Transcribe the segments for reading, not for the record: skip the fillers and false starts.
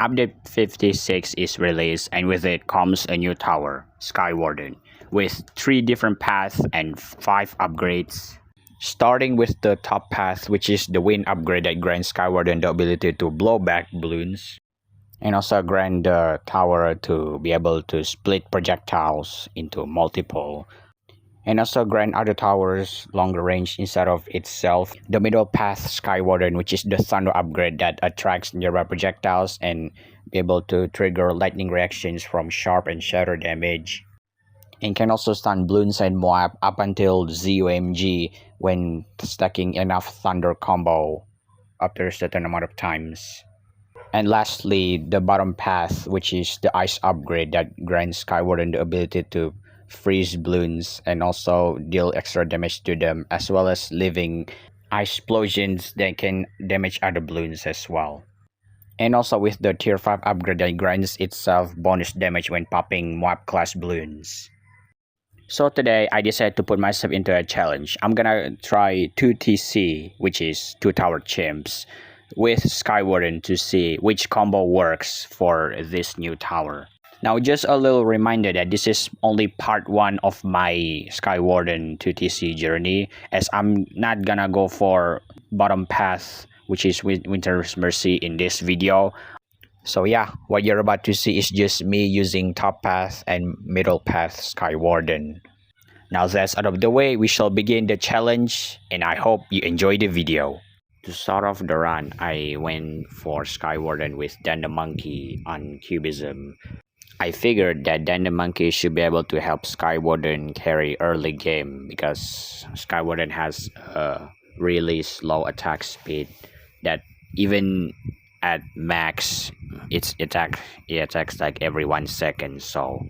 Update 56 is released, and with it comes a new tower, Skywarden, with 3 different paths and 5 upgrades. Starting with the top path, which is the wind upgrade that grants Skywarden the ability to blow back balloons, and also grant the tower to be able to split projectiles into multiple, and also grant other towers longer range instead of itself. The middle path Skywarden, which is the thunder upgrade that attracts nearby projectiles and be able to trigger lightning reactions from sharp and shatter damage, and can also stun Bloons and Moab up until ZOMG when stacking enough thunder combo after a certain amount of times. And lastly, the bottom path, which is the ice upgrade that grants Skywarden the ability to freeze balloons and also deal extra damage to them, as well as leaving ice explosions that can damage other balloons as well. And also with the tier 5 upgrade that grants itself bonus damage when popping Moab class balloons. So today I decided to put myself into a challenge. I'm gonna try 2 TC, which is 2 tower chimps, with Skywarden to see which combo works for this new tower. Now, just a little reminder that this is only part 1 of my Skywarden 2TC journey, as I'm not gonna go for bottom path, which is Winter's Mercy, in this video. So yeah, what you're about to see is just me using top path and middle path Skywarden. Now that's out of the way, we shall begin the challenge, and I hope you enjoy the video. To start off the run, I went for Skywarden with Dan the Monkey on Cubism. I figured that Dan the Monkey should be able to help Skywarden carry early game because Skywarden has a really slow attack speed that even at max it attacks like every 1 second, so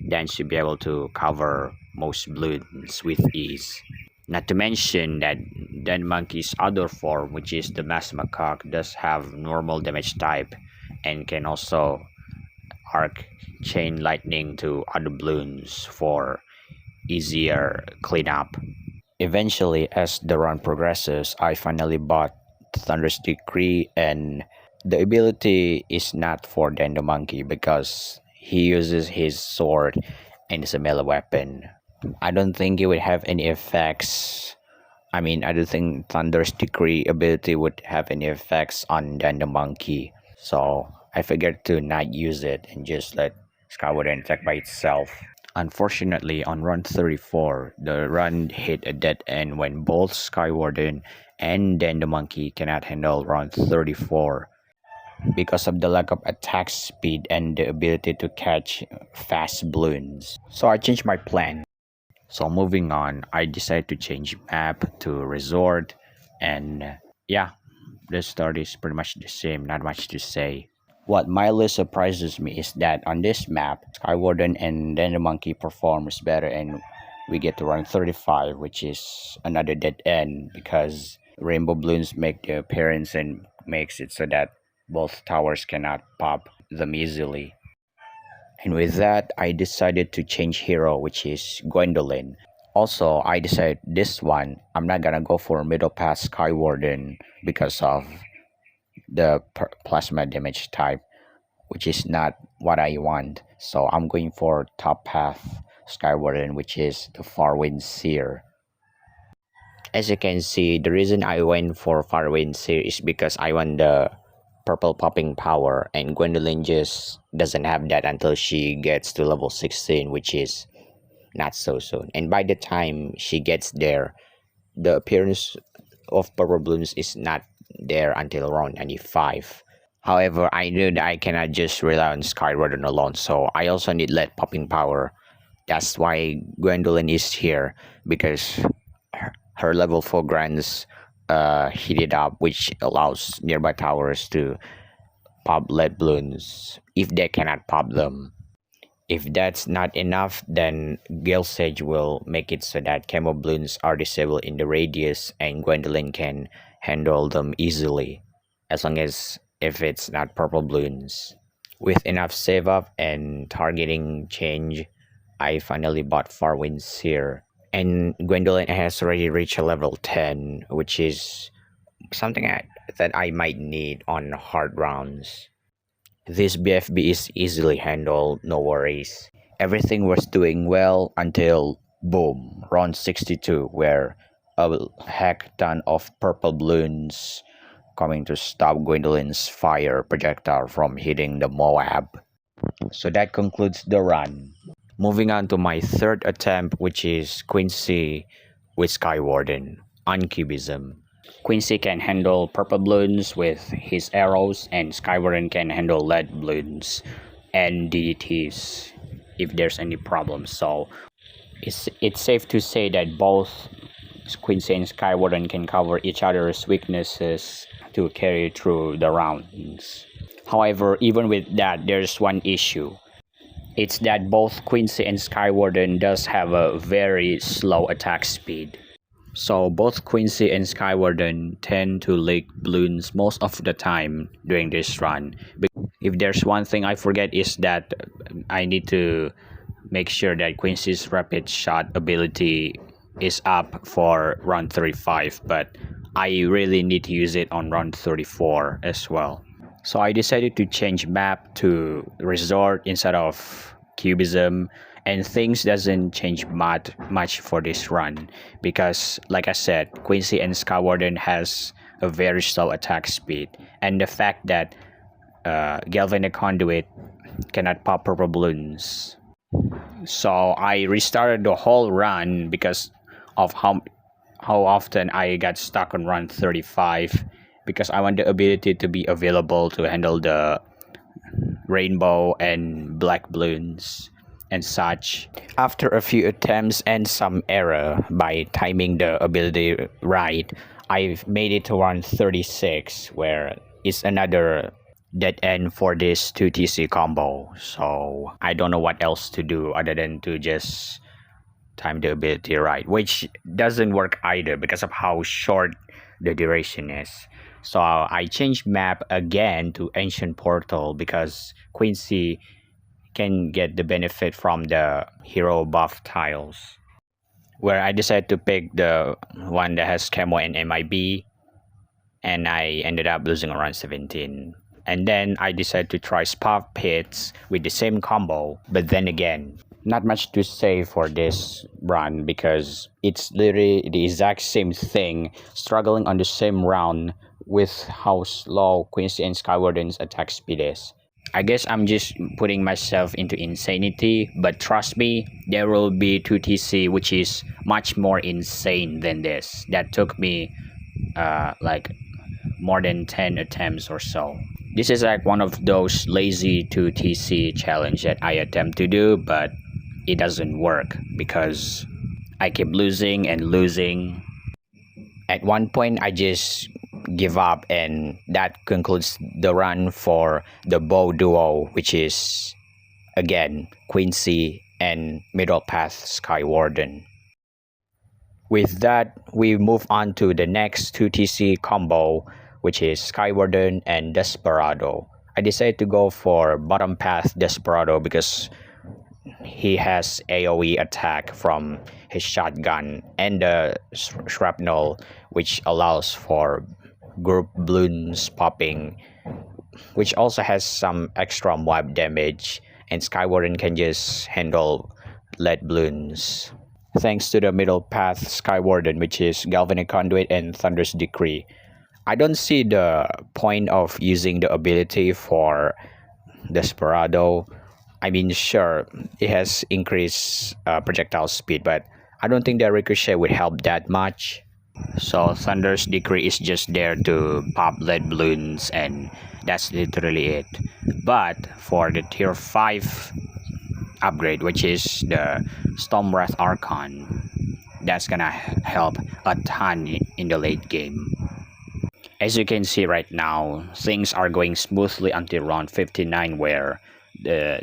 Dan should be able to cover most balloons with ease. Not to mention that Dan Monkey's other form, which is the Mass Macaque, does have normal damage type and can also arc chain lightning to other balloons for easier cleanup. Eventually, as the run progresses, I finally bought Thunder's Decree, and the ability is not for Dan the Monkey because he uses his sword and it's a melee weapon. I don't think it would have any effects. I don't think Thunder's Decree ability would have any effects on Dan the Monkey. So I figured to not use it and just let Skywarden attack by itself. Unfortunately, on run 34, the run hit a dead end when both Skywarden and Dan the Monkey cannot handle run 34 because of the lack of attack speed and the ability to catch fast balloons. So I changed my plan. So moving on, I decided to change map to Resort, and yeah, the story is pretty much the same, not much to say. What mildly surprises me is that on this map, Skywarden and Dan the Monkey performs better, and we get to run 35, which is another dead end because Rainbow Bloons make their appearance and makes it so that both towers cannot pop them easily. And with that, I decided to change hero, which is Gwendalin. Also, I decided this one, I'm not gonna go for middle path Skywarden because of the plasma damage type, which is not what I want. So I'm going for top path Skywarden, which is the Farwind Seer. As you can see, the reason I went for Farwind Seer is because I want the purple popping power, and Gwendalin just doesn't have that until she gets to level 16, which is not so soon. And by the time she gets there, the appearance of purple balloons is not there until around 95. However, I knew that I cannot just rely on Skywarden alone, so I also need lead popping power. That's why Gwendalin is here, because her level 4 grants heat it up, which allows nearby towers to pop lead balloons if they cannot pop them. If that's not enough, then Gale Sage will make it so that camo balloons are disabled in the radius and Gwendalin can handle them easily, as long as if it's not purple balloons. With enough save up and targeting change, I finally bought Farwind Seer, and Gwendalin has already reached a level 10, which is something that I might need on hard rounds. This BFB is easily handled, no worries. Everything was doing well until boom, round 62, where a heck ton of purple balloons coming to stop Gwendolin's fire projectile from hitting the Moab. So that concludes the run. Moving on to my third attempt, which is Quincy with Skywarden on Cubism. Quincy can handle purple balloons with his arrows, and Skywarden can handle lead balloons and DDTs if there's any problem. So it's safe to say that both Quincy and Skywarden can cover each other's weaknesses to carry through the rounds. However, even with that, there's one issue. It's that both Quincy and Skywarden does have a very slow attack speed. So both Quincy and Skywarden tend to lick balloons most of the time during this run. If there's one thing I forget is that I need to make sure that Quincy's rapid shot ability is up for round 35, but I really need to use it on round 34 as well. So I decided to change map to Resort instead of Cubism, and things doesn't change much for this run because, like I said, Quincy and Skywarden has a very slow attack speed, and the fact that Galvanic Conduit cannot pop purple balloons. So I restarted the whole run because of how often I got stuck on run 35, because I want the ability to be available to handle the rainbow and black balloons and such. After a few attempts and some error by timing the ability right, I've made it to run 36, where it's another dead end for this 2TC combo. So I don't know what else to do other than to just time the ability right, which doesn't work either because of how short the duration is. So I changed map again to Ancient Portal because Quincy can get the benefit from the hero buff tiles, where I decided to pick the one that has Camo and MIB, and I ended up losing around 17. And then I decided to try Spa Pits with the same combo, but then again, not much to say for this run because it's literally the exact same thing, struggling on the same round with how slow Quincy and Skywarden's attack speed is. I guess I'm just putting myself into insanity, but trust me, there will be 2TC which is much more insane than this. That took me like more than 10 attempts or so. This is like one of those lazy 2TC challenge that I attempt to do, but it doesn't work because I keep losing and losing. At one point, I just give up, and that concludes the run for the bow duo, which is again Quincy and middle path Skywarden. With that, we move on to the next 2TC combo, which is Skywarden and Desperado. I decided to go for bottom path Desperado because he has AoE attack from his shotgun and the shrapnel, which allows for group balloons popping, which also has some extra mob damage, and Skywarden can just handle lead balloons thanks to the middle path Skywarden, which is Galvanic Conduit and Thunder's Decree. I don't see the point of using the ability for Desperado. I mean, sure, it has increased projectile speed, but I don't think that Ricochet would help that much. So Thunder's Decree is just there to pop lead balloons, and that's literally it. But for the tier 5 upgrade, which is the Stormwrath Archon, that's gonna help a ton in the late game. As you can see right now, things are going smoothly until round 59, where the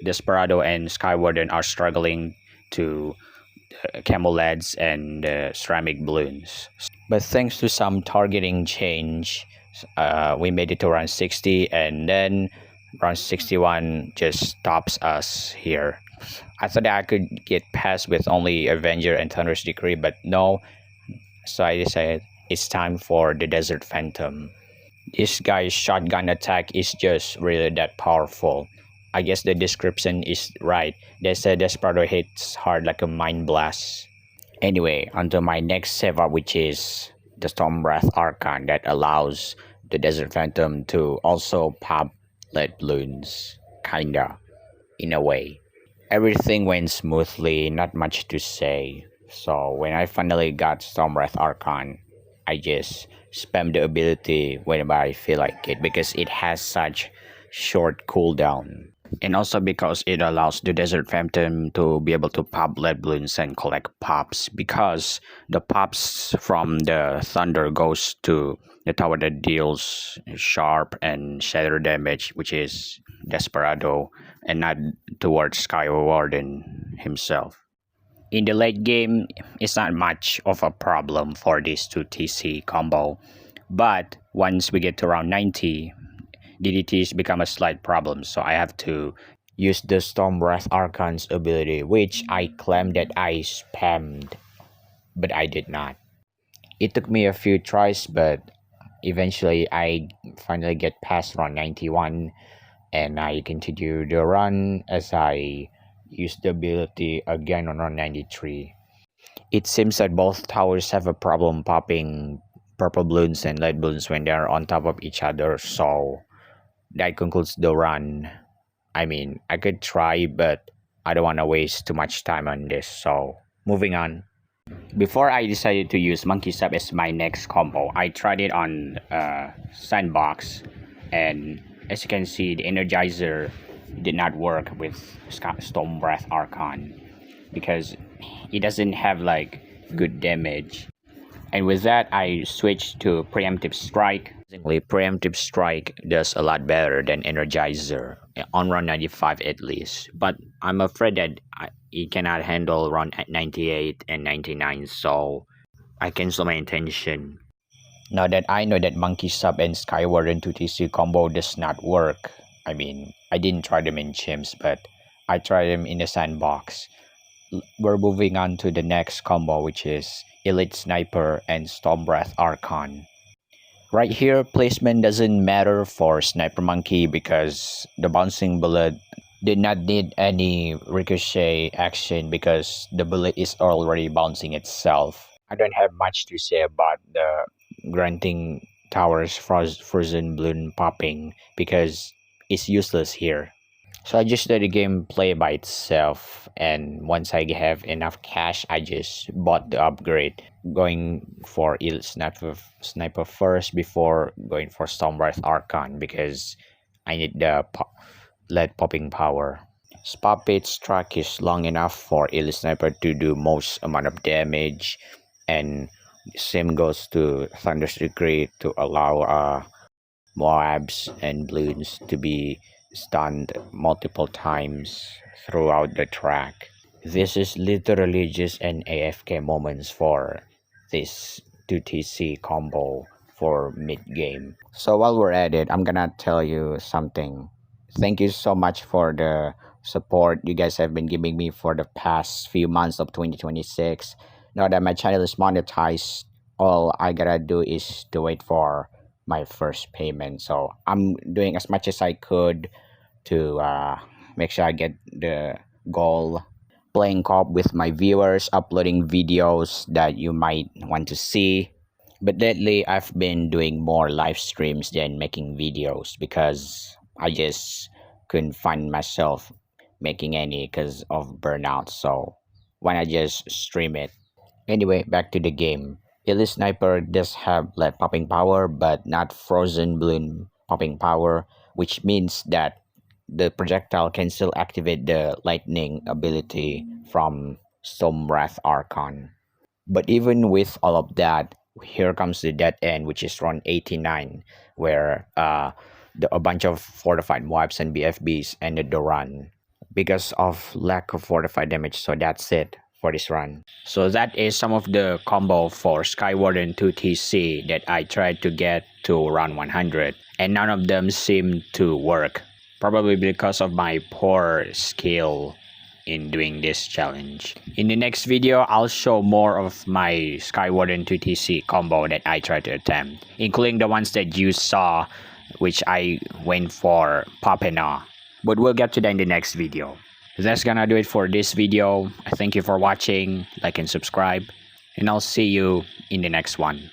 Desperado and Skywarden are struggling to camo leads and ceramic balloons. But thanks to some targeting change, we made it to round 60, and then round 61 just stops us here. I thought that I could get past with only Avenger and Thunder's Decree, but no. So I decided it's time for the Desert Phantom. This guy's shotgun attack is just really that powerful. I guess the description is right. They said Desperado hits hard like a mind blast. Anyway, onto my next save up, which is the Stormwrath Archon that allows the Desert Phantom to also pop lead balloons. Kinda, in a way. Everything went smoothly, not much to say. So when I finally got Stormwrath Archon, I just spam the ability whenever I feel like it because it has such short cooldown. And also because it allows the Desert Phantom to be able to pop lead balloons and collect pops because the pops from the thunder goes to the tower that deals sharp and shatter damage, which is Desperado, and not towards Skywarden himself. In the late game, it's not much of a problem for this 2TC combo, but once we get to around 90, DDTs become a slight problem, so I have to use the Stormwrath Archon's ability, which I claim that I spammed, but I did not. It took me a few tries, but eventually I finally get past around 91, and I continue the run as I use the ability again on round 93. It seems that both towers have a problem popping purple balloons and lead balloons when they are on top of each other, so that concludes the run. I mean, I could try, but I don't want to waste too much time on this, so moving on. Before I decided to use Monkey Sub as my next combo, I tried it on Sandbox, and as you can see, the Energizer did not work with Stormwrath Archon because it doesn't have like good damage. And with that, I switched to Preemptive Strike. Preemptive Strike does a lot better than Energizer, on round 95 at least. But I'm afraid that it cannot handle round 98 and 99, so I cancel my intention. Now that I know that Monkey Sub and Skywarden 2TC combo does not work, I mean, I didn't try them in Chimps, but I tried them in the Sandbox. We're moving on to the next combo, which is Elite Sniper and Stormwrath Archon. Right here, placement doesn't matter for Sniper Monkey because the bouncing bullet did not need any ricochet action because the bullet is already bouncing itself. I don't have much to say about the granting towers frozen balloon popping because it's useless here. So I just let the game play by itself, and once I have enough cash, I just bought the upgrade, going for Elite Sniper first before going for Stormwrath Archon because I need the lead popping power. Spot Pit's track is long enough for Elite Sniper to do most amount of damage, and same goes to Thunder's Decree to allow Moabs and Bloons to be stunned multiple times throughout the track. This is literally just an AFK moments for this 2TC combo for mid-game. So while we're at it, I'm gonna tell you something. Thank you so much for the support you guys have been giving me for the past few months of 2026. Now that my channel is monetized, all I gotta do is to wait for my first payment. So I'm doing as much as I could to make sure I get the goal. Playing co-op with my viewers, uploading videos that you might want to see. But lately, I've been doing more live streams than making videos because I just couldn't find myself making any because of burnout. So why not just stream it? Anyway, back to the game. Elite Sniper does have lead popping power, but not frozen balloon popping power, which means that the projectile can still activate the lightning ability from Stormwrath Archon. But even with all of that, here comes the dead end, which is round 89, where a bunch of fortified Moabs and BFBs ended the run because of lack of fortified damage. So that's it for this run. So that is some of the combo for Skywarden 2TC that I tried to get to round 100, and none of them seem to work. Probably because of my poor skill in doing this challenge. In the next video, I'll show more of my Skywarden 2TC combo that I tried to attempt, including the ones that you saw, which I went for Pop and Awe. But we'll get to that in the next video. That's gonna do it for this video. I thank you for watching, like and subscribe, and I'll see you in the next one.